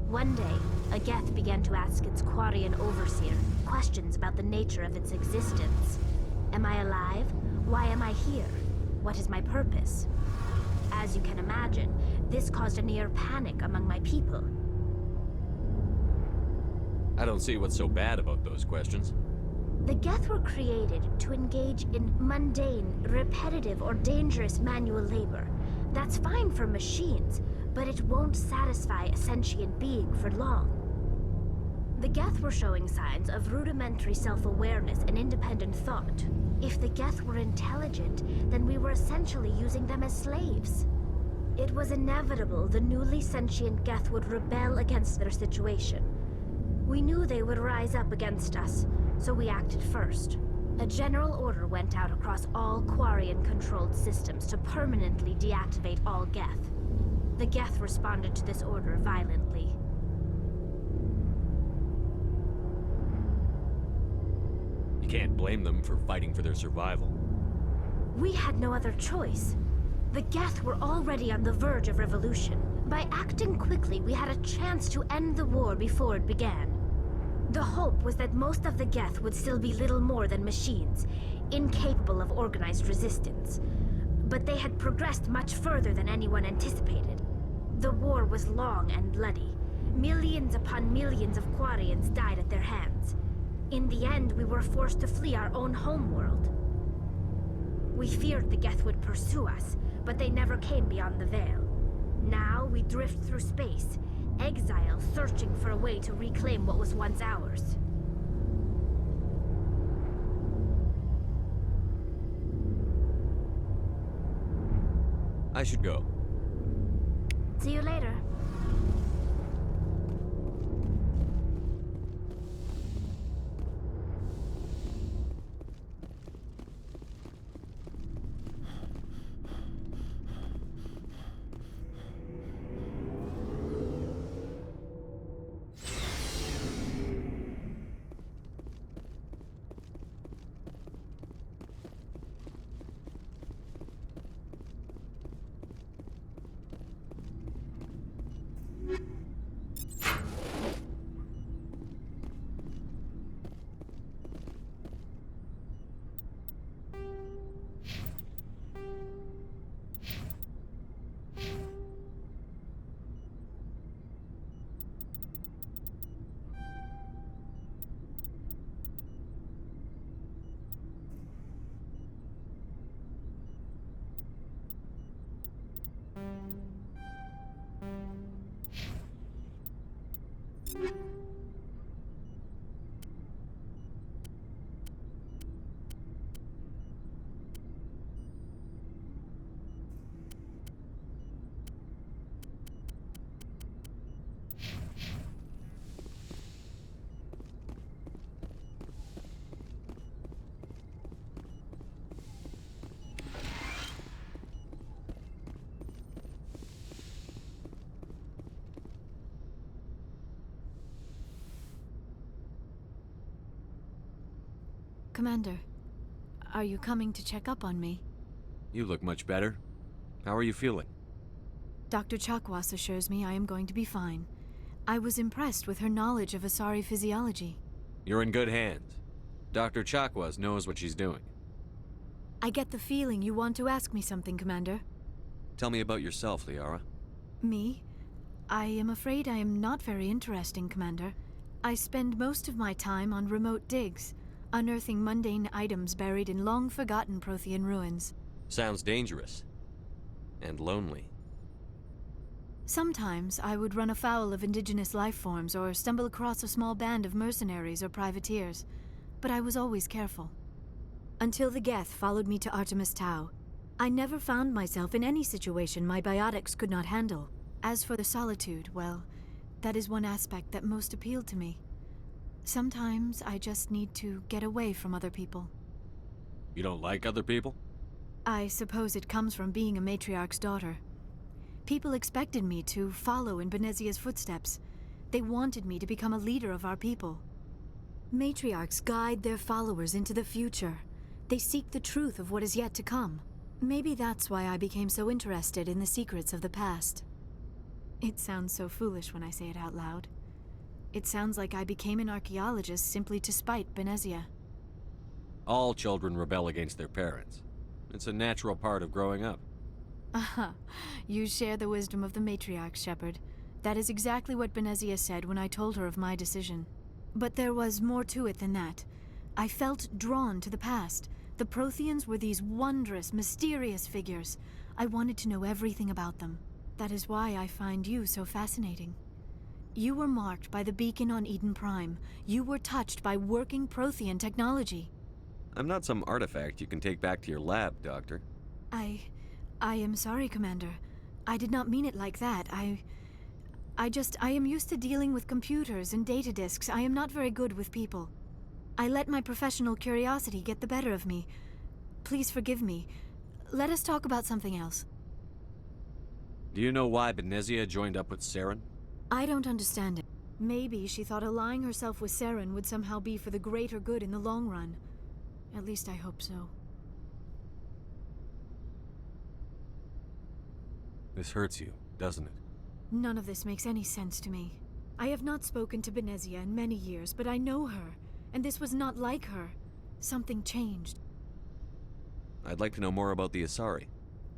One day, a Geth began to ask its Quarian overseer questions about the nature of its existence. Am I alive? Why am I here? What is my purpose? As you can imagine, this caused a near panic among my people. I don't see what's so bad about those questions. The Geth were created to engage in mundane, repetitive, or dangerous manual labor. That's fine for machines, but it won't satisfy a sentient being for long. The Geth were showing signs of rudimentary self-awareness and independent thought. If the Geth were intelligent, then we were essentially using them as slaves. It was inevitable the newly sentient Geth would rebel against their situation. We knew they would rise up against us, so we acted first. A general order went out across all Quarian-controlled systems to permanently deactivate all Geth. The Geth responded to this order violently. You can't blame them for fighting for their survival. We had no other choice. The Geth were already on the verge of revolution. By acting quickly, we had a chance to end the war before it began. The hope was that most of the Geth would still be little more than machines, incapable of organized resistance. But they had progressed much further than anyone anticipated. The war was long and bloody. Millions upon millions of Quarians died at their hands. In the end, we were forced to flee our own homeworld. We feared the Geth would pursue us, but they never came beyond the Veil. Now we drift through space, exile searching for a way to reclaim what was once ours. I should go. See you later. Commander, are you coming to check up on me? You look much better. How are you feeling? Dr. Chakwas assures me I am going to be fine. I was impressed with her knowledge of Asari physiology. You're in good hands. Dr. Chakwas knows what she's doing. I get the feeling you want to ask me something, Commander. Tell me about yourself, Liara. Me? I am afraid I am not very interesting, Commander. I spend most of my time on remote digs, unearthing mundane items buried in long-forgotten Prothean ruins. Sounds dangerous. And lonely. Sometimes I would run afoul of indigenous life forms or stumble across a small band of mercenaries or privateers, but I was always careful. Until the Geth followed me to Artemis Tau, I never found myself in any situation my biotics could not handle. As for the solitude, well, that is one aspect that most appealed to me. Sometimes I just need to get away from other people. You don't like other people? I suppose it comes from being a matriarch's daughter. People expected me to follow in Benezia's footsteps. They wanted me to become a leader of our people. Matriarchs guide their followers into the future. They seek the truth of what is yet to come. Maybe that's why I became so interested in the secrets of the past. It sounds so foolish when I say it out loud. It sounds like I became an archaeologist simply to spite Benezia. All children rebel against their parents. It's a natural part of growing up. Aha, you share the wisdom of the matriarch, Shepard. That is exactly what Benezia said when I told her of my decision. But there was more to it than that. I felt drawn to the past. The Protheans were these wondrous, mysterious figures. I wanted to know everything about them. That is why I find you so fascinating. You were marked by the beacon on Eden Prime. You were touched by working Prothean technology. I'm not some artifact you can take back to your lab, Doctor. I am sorry, Commander. I did not mean it like that. I am used to dealing with computers and data disks. I am not very good with people. I let my professional curiosity get the better of me. Please forgive me. Let us talk about something else. Do you know why Benezia joined up with Saren? I don't understand it. Maybe she thought allying herself with Saren would somehow be for the greater good in the long run. At least I hope so. This hurts you, doesn't it? None of this makes any sense to me. I have not spoken to Benezia in many years, but I know her, and this was not like her. Something changed. I'd like to know more about the Asari.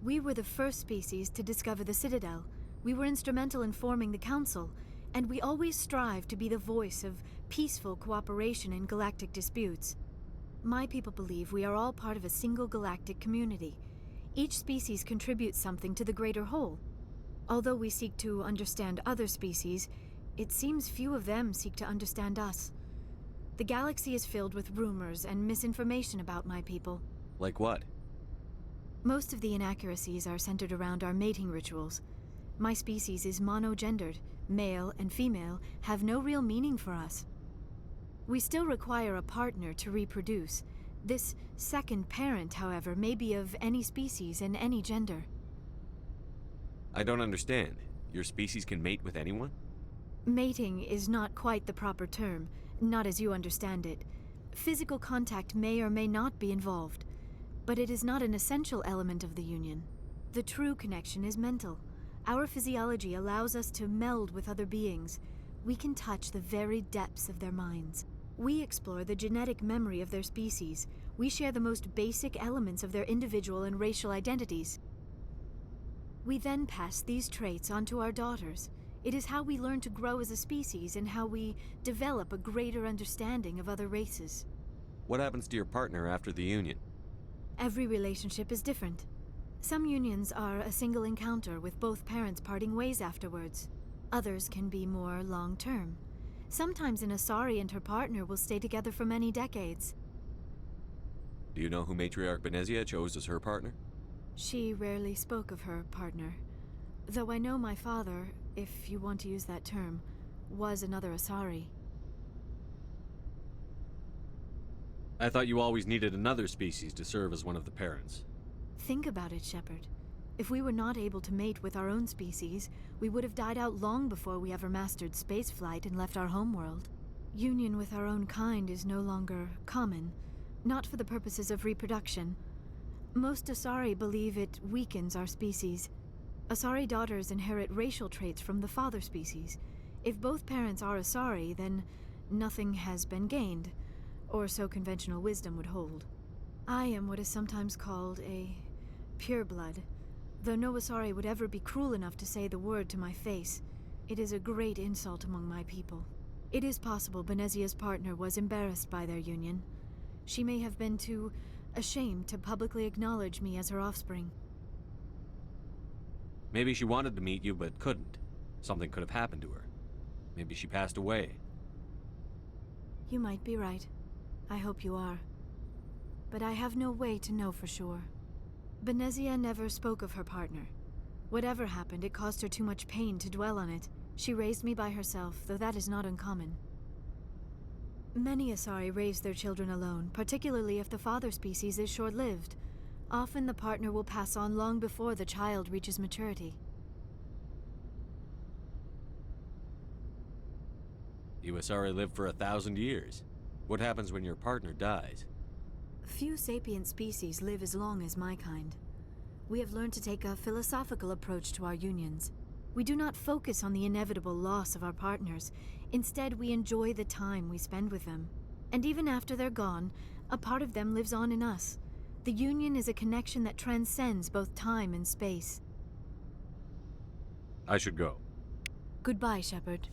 We were the first species to discover the Citadel. We were instrumental in forming the Council, and we always strive to be the voice of peaceful cooperation in galactic disputes. My people believe we are all part of a single galactic community. Each species contributes something to the greater whole. Although we seek to understand other species, it seems few of them seek to understand us. The galaxy is filled with rumors and misinformation about my people. Like what? Most of the inaccuracies are centered around our mating rituals. My species is monogendered. Male and female have no real meaning for us. We still require a partner to reproduce. This second parent, however, may be of any species and any gender. I don't understand. Your species can mate with anyone? Mating is not quite the proper term, not as you understand it. Physical contact may or may not be involved, but it is not an essential element of the union. The true connection is mental. Our physiology allows us to meld with other beings. We can touch the very depths of their minds. We explore the genetic memory of their species. We share the most basic elements of their individual and racial identities. We then pass these traits on to our daughters. It is how we learn to grow as a species and how we develop a greater understanding of other races. What happens to your partner after the union? Every relationship is different. Some unions are a single encounter with both parents parting ways afterwards. Others can be more long-term. Sometimes an Asari and her partner will stay together for many decades. Do you know who Matriarch Benezia chose as her partner? She rarely spoke of her partner. Though I know my father, if you want to use that term, was another Asari. I thought you always needed another species to serve as one of the parents. Think about it, Shepard. If we were not able to mate with our own species, we would have died out long before we ever mastered spaceflight and left our homeworld. Union with our own kind is no longer common, not for the purposes of reproduction. Most Asari believe it weakens our species. Asari daughters inherit racial traits from the father species. If both parents are Asari, then nothing has been gained, or so conventional wisdom would hold. I am what is sometimes called a pureblood. Though no Asari would ever be cruel enough to say the word to my face, it is a great insult among my people. It is possible Benezia's partner was embarrassed by their union. She may have been too ashamed to publicly acknowledge me as her offspring. Maybe she wanted to meet you but couldn't. Something could have happened to her. Maybe she passed away. You might be right. I hope you are. But I have no way to know for sure. Benezia never spoke of her partner. Whatever happened, it caused her too much pain to dwell on it. She raised me by herself, though that is not uncommon. Many Asari raise their children alone, particularly if the father species is short-lived. Often the partner will pass on long before the child reaches maturity. You Asari live for 1,000 years. What happens when your partner dies? Few sapient species live as long as my kind. We have learned to take a philosophical approach to our unions. We do not focus on the inevitable loss of our partners. Instead, we enjoy the time we spend with them. And even after they're gone, a part of them lives on in us. The union is a connection that transcends both time and space. I should go. Goodbye, Shepard.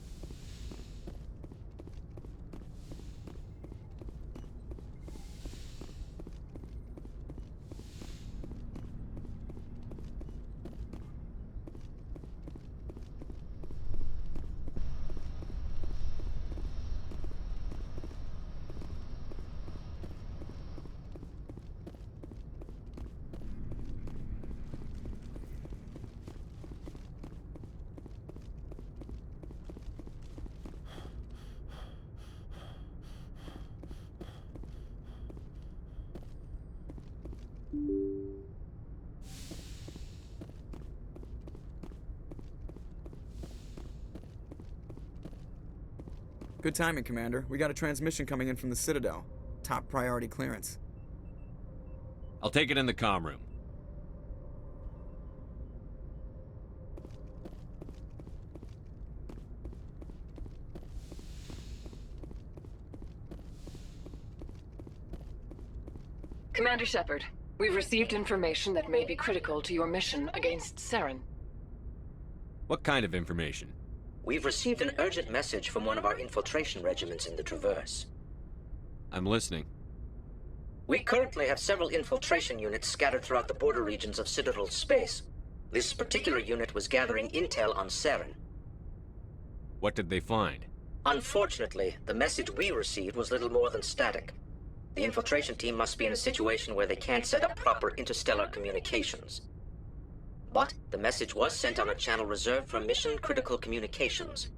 Good timing, Commander. We got a transmission coming in from the Citadel. Top priority clearance. I'll take it in the comm room. Commander Shepard, we've received information that may be critical to your mission against Saren. What kind of information? We've received an urgent message from one of our infiltration regiments in the Traverse. I'm listening. We currently have several infiltration units scattered throughout the border regions of Citadel space. This particular unit was gathering intel on Saren. What did they find? Unfortunately, the message we received was little more than static. The infiltration team must be in a situation where they can't set up proper interstellar communications. But the message was sent on a channel reserved for mission-critical communications.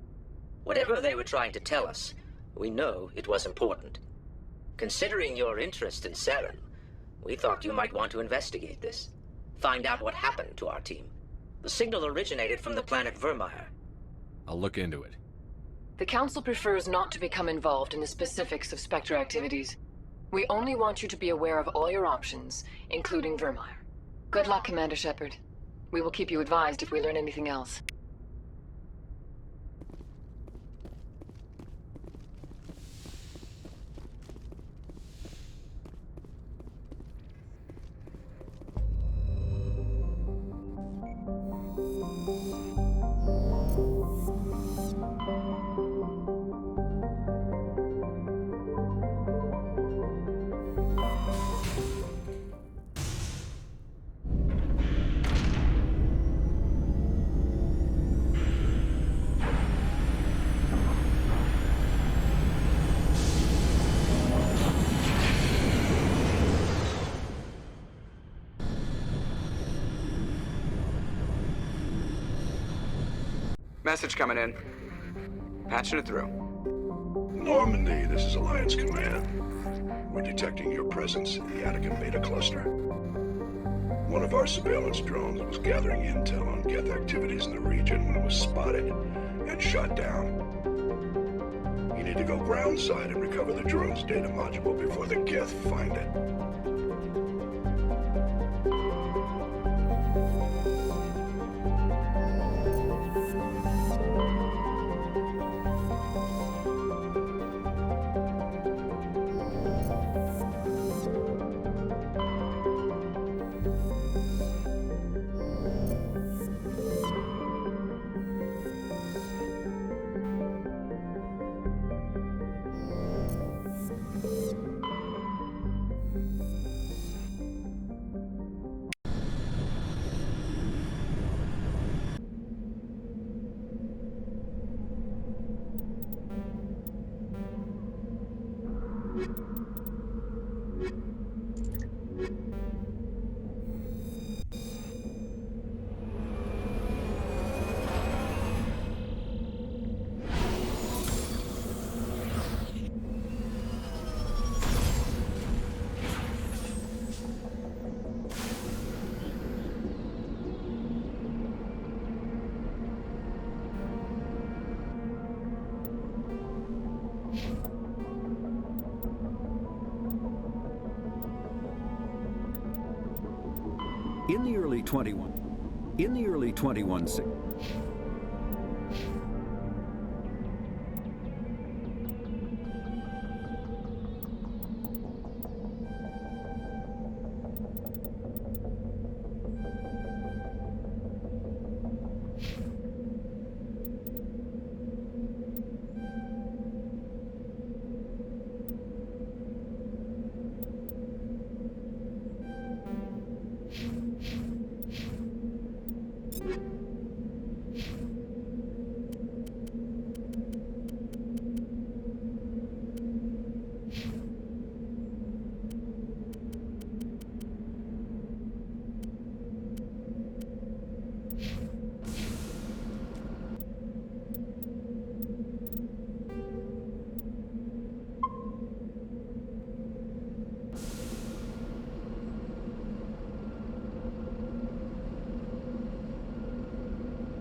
Whatever they were trying to tell us, we know it was important. Considering your interest in Saren, we thought you might want to investigate this. Find out what happened to our team. The signal originated from the planet Vermeer. I'll look into it. The Council prefers not to become involved in the specifics of Spectre activities. We only want you to be aware of all your options, including Vermeer. Good luck, Commander Shepard. We will keep you advised if we learn anything else. Message coming in. Patching it through. Normandy, this is Alliance Command. We're detecting your presence in the Attica Beta Cluster. One of our surveillance drones was gathering intel on Geth activities in the region when it was spotted and shot down. You need to go groundside and recover the drone's data module before the Geth find it. In the early 21...